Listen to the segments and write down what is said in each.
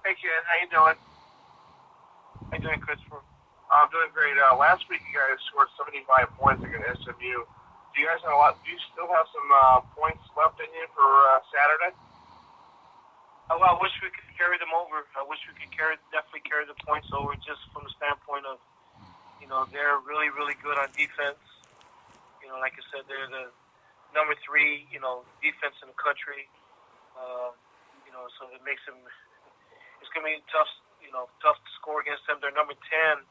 Hey, Ken. How you doing? How you doing, Christopher? I'm doing great. Last week you guys scored 75 points against SMU. Do you guys have a lot? Do you still have some points left in you for Saturday? Oh, I wish we could carry them over. I wish we could definitely carry the points over, just from the standpoint of, they're really, really good on defense. Like I said, they're the number 3, defense in the country. So it makes them. It's going to be tough to score against them. They're number 10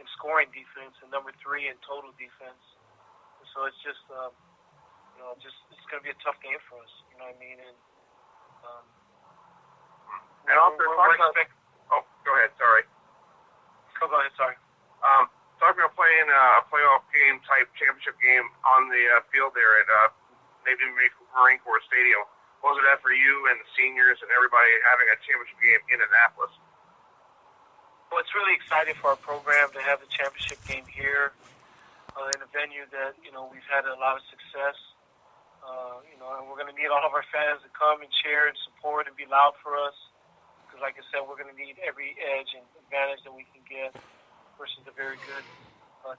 in scoring defense and number 3 in total defense. And so it's just, it's going to be a tough game for us. You know what I mean? And also, go ahead. Sorry. Go ahead. Sorry. Talking about playing a playoff game type championship game on the field there at Navy Marine Corps Stadium. What was it for you and the seniors and everybody having a championship game in Annapolis? Well, it's really exciting for our program to have the championship game here in a venue that we've had a lot of success. And we're going to need all of our fans to come and cheer and support and be loud for us. Because, like I said, we're going to need every edge and advantage that we can get versus a very good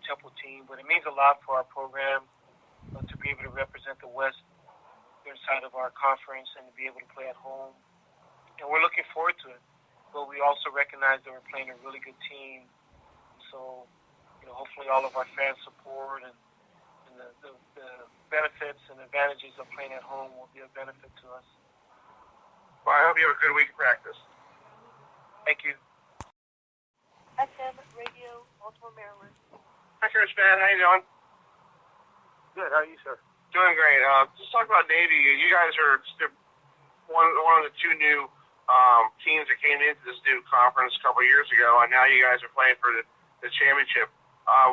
Temple team. But it means a lot for our program to be able to represent the West inside of our conference and to be able to play at home. And we're looking forward to it. But we also recognize that we're playing a really good team. So, hopefully all of our fans support and the benefits and advantages of playing at home will be a benefit to us. Well, I hope you have a good week of practice. Thank you. FM Radio, Baltimore, Maryland. Hi, Chris, man. How you doing? Good. How are you, sir? Doing great. Just talk about Navy. You guys are one of the 2 new teams that came into this new conference a couple of years ago, and now you guys are playing for the championship.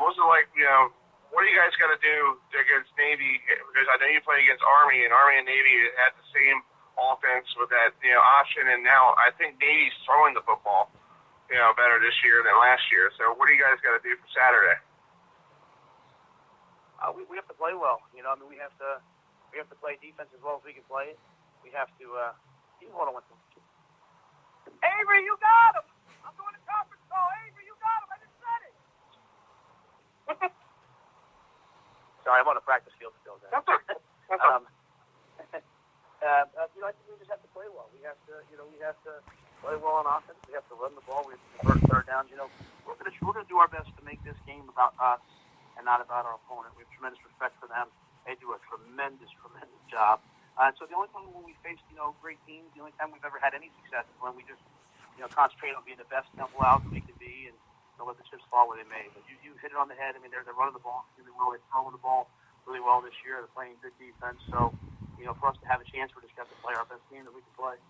What's it like? What do you guys got to do against Navy? Because I know you play against Army, and Army and Navy had the same offense with that option, and now I think Navy's throwing the football better this year than last year. So what do you guys got to do for Saturday? We have to play well. We have to play defense as well as we can play it. We have to. Hold on one second. Avery, you got him. I'm doing a conference call. Avery, you got him. I just said it. Sorry, I'm on a practice field still. That's okay. I think we just have to play well. We have to play well on offense. We have to run the ball. We have to convert third downs. We're gonna do our best to make this game about us and not about our opponent. We have tremendous respect for them. They do a tremendous job. So the only time when we face great teams, the only time we've ever had any success is when we just concentrate on being the best Temple out that we can be and let the chips fall where they may. But you hit it on the head. I mean, they're running the ball really well. They're throwing the ball really well this year. They're playing good defense. So for us to have a chance, we're just going to have to play our best game that we can play.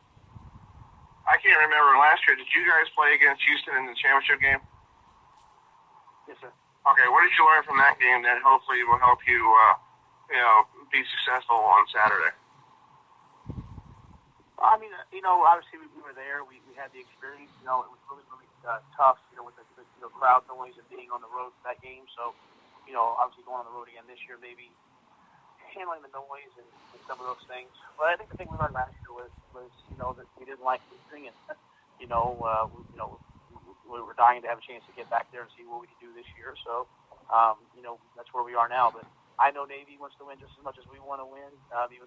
I can't remember last year. Did you guys play against Houston in the championship game? Yes, sir. Okay, what did you learn from that game that hopefully will help you, be successful on Saturday? I mean, obviously we were there. We had the experience. It was really, really tough, with the crowd noise and being on the road for that game. So, obviously going on the road again this year, maybe handling the noise and some of those things. But I think the thing we learned last year was that we didn't like losing, and we were dying to have a chance to get back there and see what we could do this year. So, that's where we are now. But I know Navy wants to win just as much as we want to win, even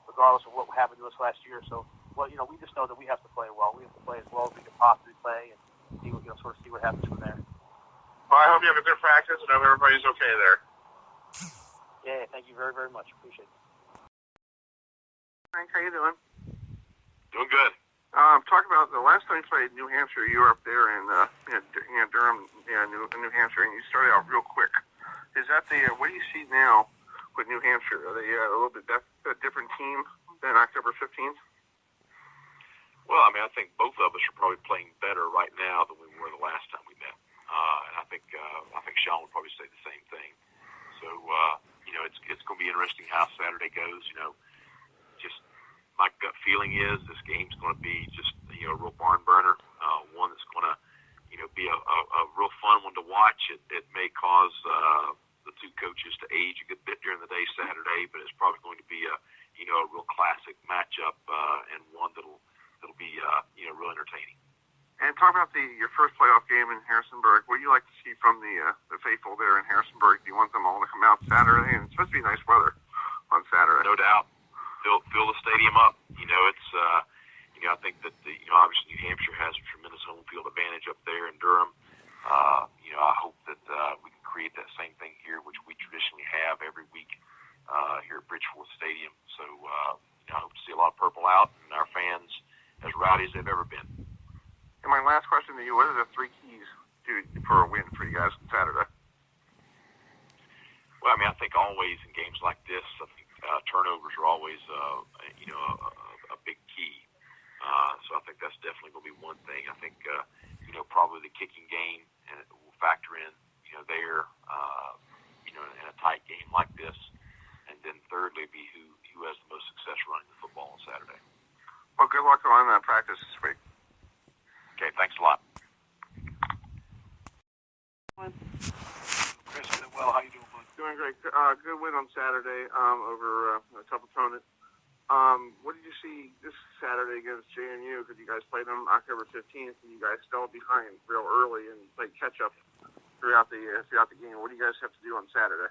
regardless of what happened to us last year. So, we just know that we have to play well. We have to play as well as we can possibly play, and see what happens from there. Well, I hope you have a good practice, and I hope everybody's okay there. Yeah, thank you very, very much. Appreciate it. Frank, how you doing? Doing good. Talk about the last time you played New Hampshire. You were up there in Durham, New Hampshire, and you started out real quick. Is that what do you see now with New Hampshire? Are they a little bit different team than October 15th? Well, I think both of us are probably playing better right now than we were the last time we met. And I think Sean would probably say the same thing. So, it's going to be interesting how Saturday goes. Just my gut feeling is this game's going to be just a real barn burner, one that's going to be a real fun one to watch. It may cause the 2 coaches to age a good bit during the day Saturday, but it's probably going to be a real classic matchup and one that'll be real entertaining. And talk about your first playoff game in Harrisonburg. What do you like to see from the faithful there in Harrisonburg? Do you want them all to come out Saturday? And it's supposed to be nice weather on Saturday. No doubt. Fill the stadium up. It's I think that obviously New Hampshire has a tremendous home field advantage up there in Durham. I hope that we can create that same thing here, which we traditionally have every week here at Bridgeforth Stadium. So I hope to see a lot of purple out and our fans as rowdy as they've ever been. And my last question to you, what are the 3 keys for a win for you guys on Saturday? Well, I think always in games like this, I think turnovers are always, a big key. So I think that's definitely going to be one thing. I think, probably the kicking game will factor in, there, in a tight game like this. And then thirdly, be who has the most success running the football on Saturday. Well, good luck on practice this week. Okay, thanks a lot. Chris, well, how you doing, bud? Doing great. Good win on Saturday over a tough opponent. What did you see this Saturday against JMU? Because you guys played them October 15th, and you guys fell behind real early and played catch-up throughout the game. What do you guys have to do on Saturday?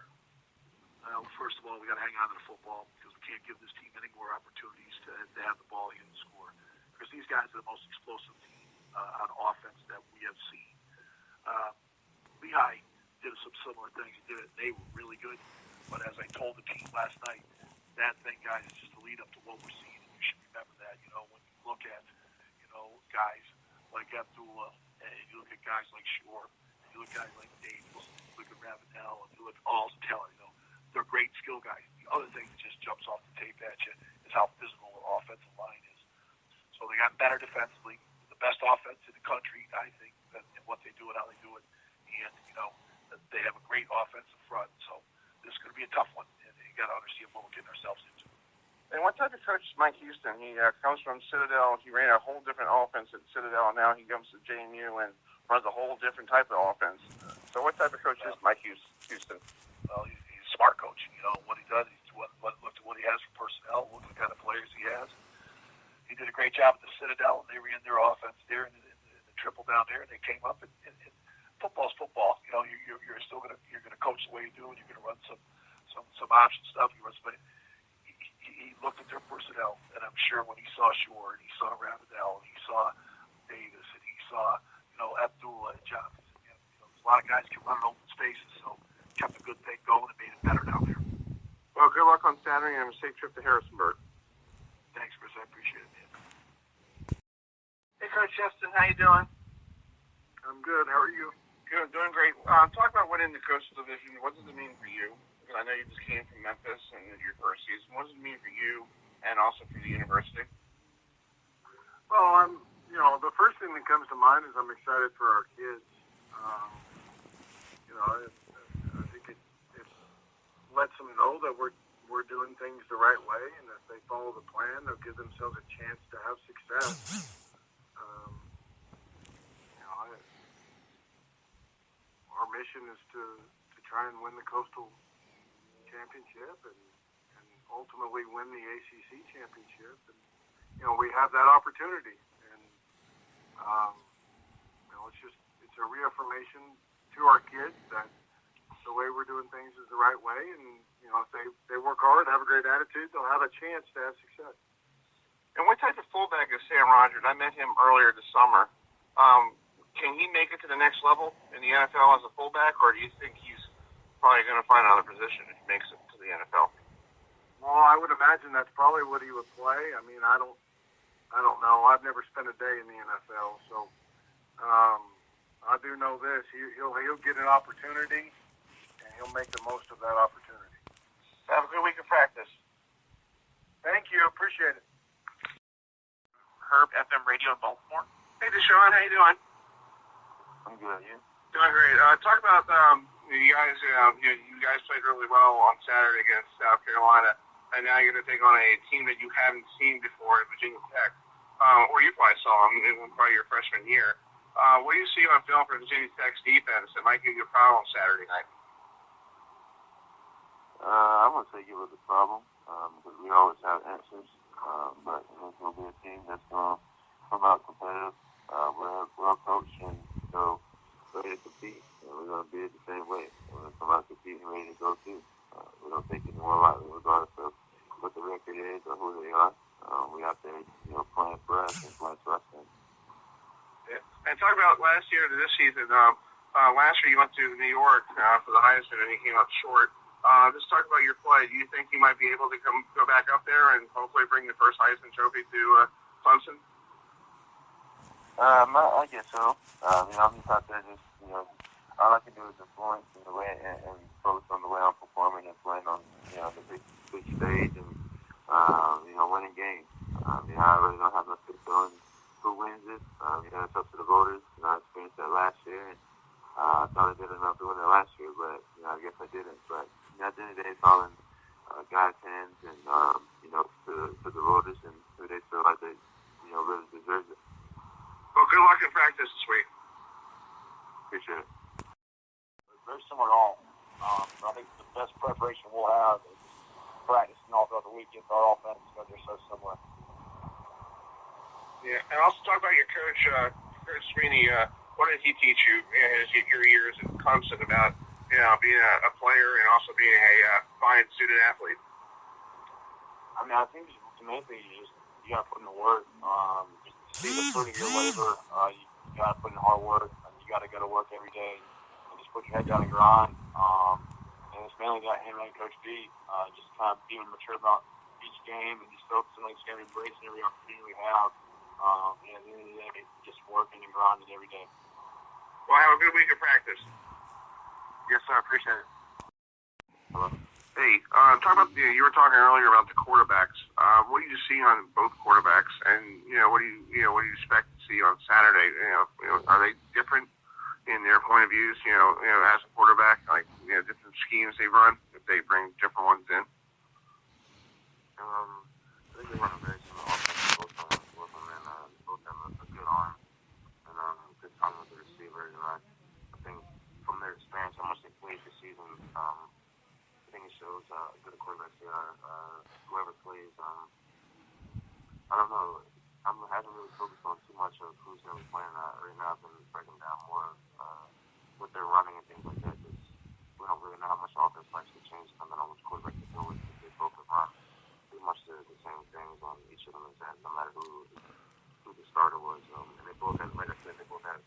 Well, first of all, we got to hang on to the football because we can't give this team any more opportunities to have the ball here and score. Because these guys are the most explosive team on offense that we have seen. Lehigh did some similar things. They were really good. But as I told the team last night, that thing, guys, is just the lead up to what we're seeing. And you should remember that. When you look at, guys like Abdullah, and you look at guys like Shore, and you look at guys like Davis, you look at Ravenel, and you look at all talent, they're great skill guys. The other thing that just jumps off the tape at you is how physical their offensive line is. So they got better defensively, the best offense in the country, I think, in what they do and how they do it. And, they have a great offensive front. So this is going to be a tough one. And you got to understand what we're getting ourselves into. And what type of coach is Mike Houston? He comes from Citadel. He ran a whole different offense at Citadel, and now he comes to JMU and runs a whole different type of offense. So what type of coach is Mike Houston? Well, he's a smart coach. What he does, look at what he has for personnel, look at the kind of players he has. He did a great job at the Citadel, and they ran their offense there in the triple down there, and they came up. And football's football. You're still gonna coach the way you do, and you're gonna run some option stuff. But he looked at their personnel, and I'm sure when he saw Shore, and he saw Ravenel, and he saw Davis, and he saw Abdullah and Johnson. There's a lot of guys can run in open spaces, so kept a good thing going and made it better down there. Well, good luck on Saturday and a safe trip to Harrisonburg. Thanks, Chris. I appreciate it, man. Hey, Coach Justin, how you doing? I'm good. How are you? Good, doing great. Talk about winning the Coastal Division. What does it mean for you? Because I know you just came from Memphis and your first season. What does it mean for you and also for the university? Well, the first thing that comes to mind is I'm excited for our kids. I think it lets them know that we're doing things the right way, and if they follow the plan, they'll give themselves a chance to have success. Our mission is to try and win the Coastal Championship and ultimately win the ACC Championship. And, we have that opportunity. And, it's a reaffirmation to our kids that the way we're doing things is the right way. And, if they work hard, have a great attitude, they'll have a chance to have success. And what type of fullback is Sam Rogers? I met him earlier this summer. Can he make it to the next level in the NFL as a fullback, or do you think he's probably going to find another position if he makes it to the NFL? Well, I would imagine that's probably what he would play. I mean, I don't know. I've never spent a day in the NFL, so I do know this: he'll get an opportunity, and he'll make the most of that opportunity. Have a good week of practice. Thank you. Appreciate it. Herb FM Radio in Baltimore. Hey, DeShawn, how you doing? I'm good. You? Doing great. Talk about you guys. You guys played really well on Saturday against South Carolina, and now you're going to take on a team that you haven't seen before at Virginia Tech, or you probably saw them in probably your freshman year. What do you see on film for Virginia Tech's defense that might give you a problem Saturday night? I wouldn't say give us a problem because we always have answers, but it's going to be a team that's going to come out competitive. We're well coached and, ready to compete. And we're going to be it the same way. When it's about competing, ready to go too. We don't take it more lightly regardless of what the record is or who they are. We out there, playing for us and playing for us. Yeah. And talk about last year to this season. Last year you went to New York for the Heisman and you came up short. Just talk about your play. Do you think you might be able to go back up there and hopefully bring the first Heisman trophy to Clemson? I guess so. I'm just out there all I can do is influence in the way and focus on the way I'm performing and playing on, the big stage and, winning games. I really don't have much to on who wins it. It's up to the voters. I experienced that last year and I thought I did enough to win it last year, but, I guess I didn't. But, at the end of the day, it's all in God's hands and, to the voters and who they feel like they, really deserve it. Well, good luck in practice this week. Appreciate it. Very similar to all. I think the best preparation we'll have is practicing all throughout the week with our offense because they're so similar. Yeah, and also talk about your coach, Coach Sweeney. What did he teach you in your years at Clemson about, being a player and also being a fine student athlete? I think the main thing is you got to put in the work. Just see the fruit of your labor. You got to put in hard work. You got to go to work every day and just put your head down and grind. And it's mainly got him and Coach B, just kind of being mature about each game and just focusing on each game, embracing every opportunity we have. And at the end of the day, just working and grinding every day. Well, have a good week of practice. Yes, sir. Appreciate it. Hello. Hey, talk about you were talking earlier about the quarterbacks. What do you see on both quarterbacks, and what do you expect to see on Saturday? Are they different in their point of views? As a quarterback, like different schemes they run if they bring different ones in. I think they run a very similar offense. Both of them, and both have a good arm and good time with the receivers. And I think from their experience, how much they played this season. I think it shows good quarterbacks they are. Whoever plays, I don't know. I haven't really focused on too much of who's going to be playing right now. I've been breaking down more of what they're running and things like that. Because we don't really know how much offense might actually change depending on which quarterback they go with. They both have run pretty much the same things on each of them, no matter who the starter was. And they both have, like I said, they both have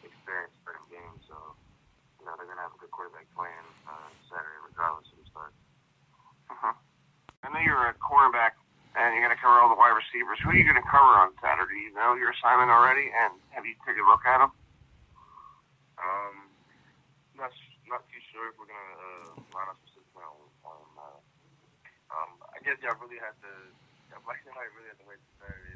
experience starting games. So, they're going to have a good quarterback playing Saturday regardless of who starts. I know you're a cornerback and you're going to cover all the wide receivers. Who are you going to cover on Saturday? Do you know your assignment already, and have you taken a look at them? Not too sure if we're going to line up specifically on I guess y'all really have to, I really have to wait till Saturday